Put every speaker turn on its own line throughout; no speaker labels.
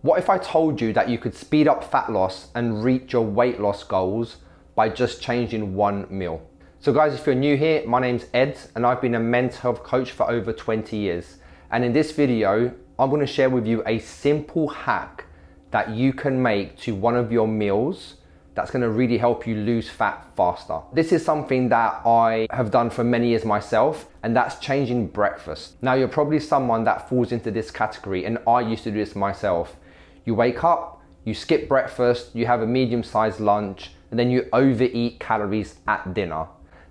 What if I told you that you could speed up fat loss and reach your weight loss goals by just changing one meal? So guys, if you're new here, my name's Ed and I've been a mental health coach for over 20 years. And in this video, I'm gonna share with you a simple hack that you can make to one of your meals that's gonna really help you lose fat faster. This is something that I have done for many years myself, and that's changing breakfast. Now, you're probably someone that falls into this category, and I used to do this myself. You wake up, you skip breakfast, you have a medium-sized lunch, and then you overeat calories at dinner.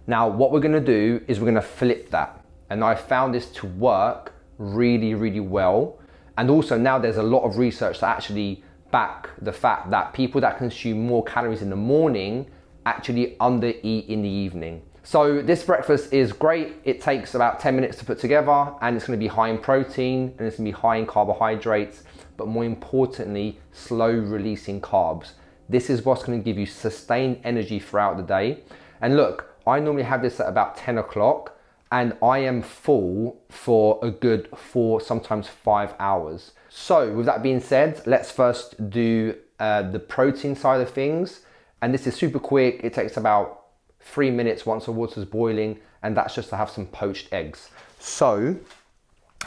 Now, what we're gonna do is we're gonna flip that. And I found this to work really, really well. And also now there's a lot of research that actually back the fact that people that consume more calories in the morning actually undereat in the evening. So this breakfast is great. It takes about 10 minutes to put together, and it's gonna be high in protein and it's gonna be high in carbohydrates, but more importantly, slow releasing carbs. This is what's gonna give you sustained energy throughout the day. And look, I normally have this at about 10 o'clock and I am full for a good 4, sometimes 5 hours. So with that being said, let's first do the protein side of things. And this is super quick. It takes about 3 minutes once the water's boiling, and that's just to have some poached eggs. So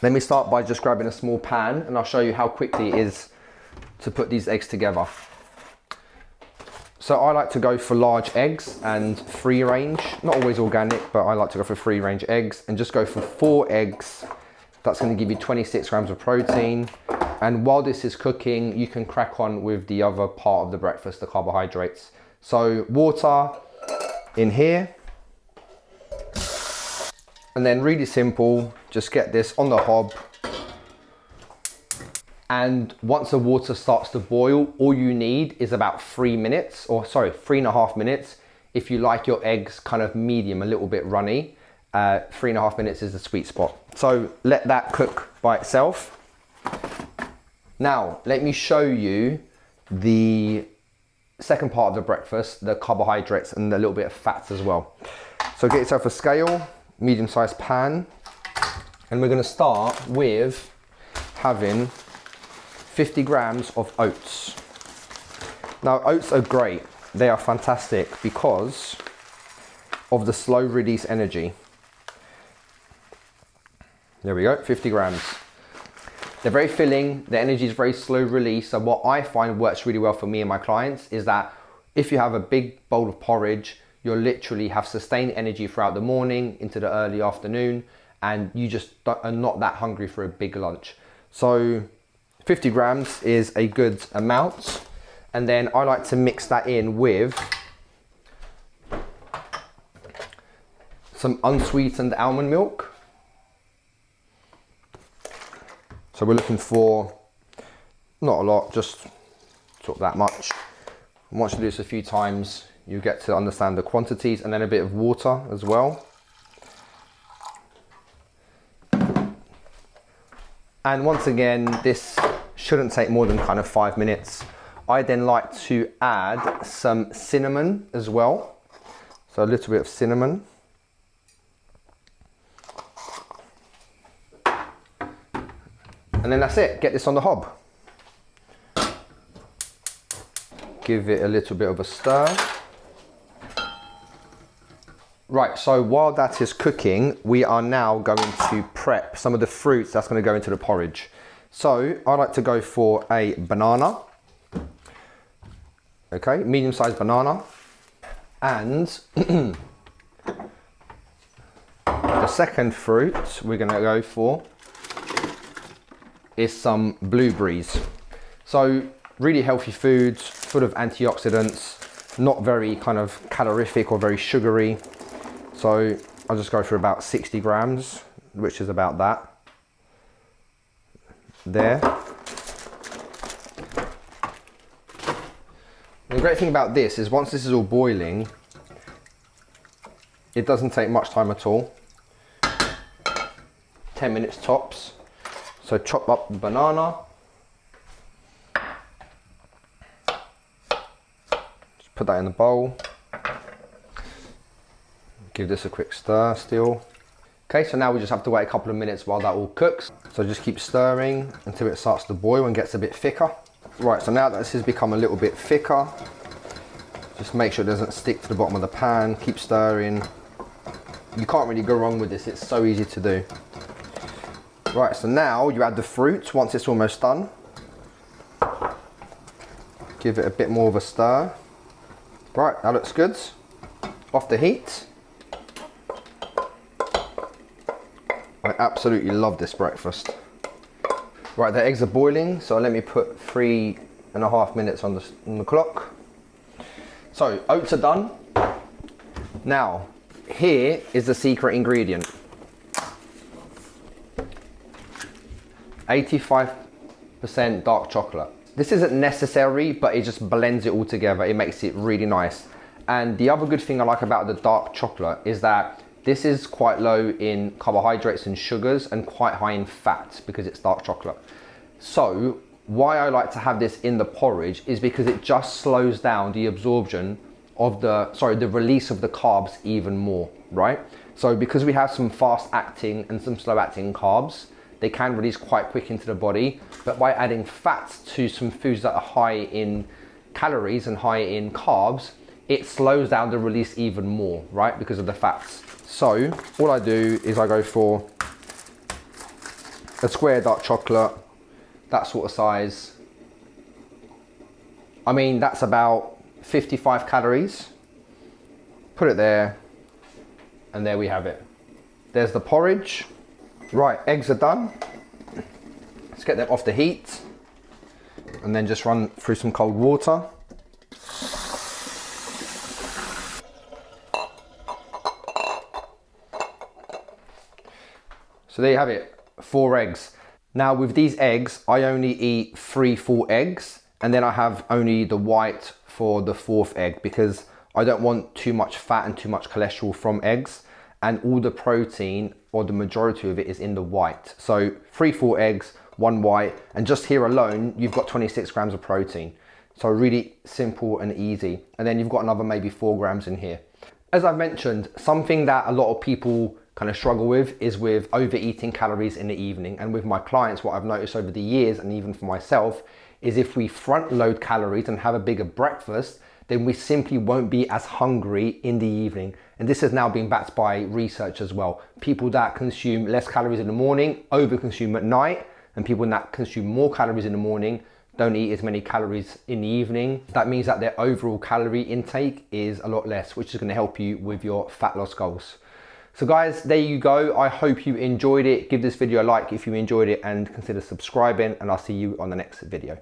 let me start by just grabbing a small pan and I'll show you how quickly it is to put these eggs together. So I like to go for large eggs and free range, not always organic, but I like to go for free range eggs and just go for 4 eggs. That's gonna give you 26 grams of protein. And while this is cooking, you can crack on with the other part of the breakfast, the carbohydrates. So water in here. And then really simple, just get this on the hob. And once the water starts to boil, all you need is about 3.5 minutes. If you like your eggs kind of medium, a little bit runny, 3.5 minutes is the sweet spot. So let that cook by itself. Now, let me show you the second part of the breakfast, the carbohydrates and a little bit of fats as well. So get yourself a scale, medium-sized pan, and we're gonna start with having 50 grams of oats. Now, oats are great. They are fantastic because of the slow release energy. There we go, 50 grams. They're very filling, the energy is very slow release. So what I find works really well for me and my clients is that if you have a big bowl of porridge, you'll literally have sustained energy throughout the morning into the early afternoon, and you just are not that hungry for a big lunch. So 50 grams is a good amount. And then I like to mix that in with some unsweetened almond milk. So we're looking for not a lot, just sort of that much. And once you do this a few times, you get to understand the quantities, and then a bit of water as well. And once again, this shouldn't take more than kind of 5 minutes. I then like to add some cinnamon as well. So a little bit of cinnamon. And then that's it, get this on the hob. Give it a little bit of a stir. Right, so while that is cooking, we are now going to prep some of the fruits that's gonna go into the porridge. So I like to go for a banana. Okay, medium-sized banana. And the second fruit we're gonna go for is some blueberries. So really healthy foods, full of antioxidants, not very kind of calorific or very sugary. So I'll just go for about 60 grams, which is about that. There. The great thing about this is once this is all boiling, it doesn't take much time at all. 10 minutes tops. So chop up the banana. Just put that in the bowl. Give this a quick stir still. Okay, so now we just have to wait a couple of minutes while that all cooks. So just keep stirring until it starts to boil and gets a bit thicker. Right, so now that this has become a little bit thicker, just make sure it doesn't stick to the bottom of the pan. Keep stirring. You can't really go wrong with this, it's so easy to do. Right, so now you add the fruit once it's almost done. Give it a bit more of a stir. Right, that looks good. Off the heat. I absolutely love this breakfast. Right, the eggs are boiling, so let me put 3.5 minutes on the clock. So, oats are done. Now, here is the secret ingredient. 85% dark chocolate. This isn't necessary, but it just blends it all together. It makes it really nice. And the other good thing I like about the dark chocolate is that this is quite low in carbohydrates and sugars and quite high in fat because it's dark chocolate. So why I like to have this in the porridge is because it just slows down the absorption of the release of the carbs even more, right? So because we have some fast acting and some slow acting carbs, they can release quite quick into the body, but by adding fats to some foods that are high in calories and high in carbs, it slows down the release even more, right? Because of the fats. So all I do is I go for a square dark chocolate, that sort of size. I mean, that's about 55 calories. Put it there, and there we have it. There's the porridge. Right, eggs are done. Let's get them off the heat and then just run through some cold water. So there you have it, 4 eggs. Now with these eggs, I only eat 3 full eggs, and then I have only the white for the 4th egg because I don't want too much fat and too much cholesterol from eggs, and all the protein, or the majority of it, is in the white. So 3 full eggs, 1 white, and just here alone, you've got 26 grams of protein. So really simple and easy. And then you've got another maybe 4 grams in here. As I've mentioned, something that a lot of people kind of struggle with is with overeating calories in the evening. And with my clients, what I've noticed over the years, and even for myself, is if we front load calories and have a bigger breakfast, then we simply won't be as hungry in the evening. And this has now been backed by research as well. People that consume less calories in the morning overconsume at night, and people that consume more calories in the morning don't eat as many calories in the evening. That means that their overall calorie intake is a lot less, which is going to help you with your fat loss goals. So guys, there you go. I hope you enjoyed it. Give this video a like if you enjoyed it and consider subscribing, and I'll see you on the next video.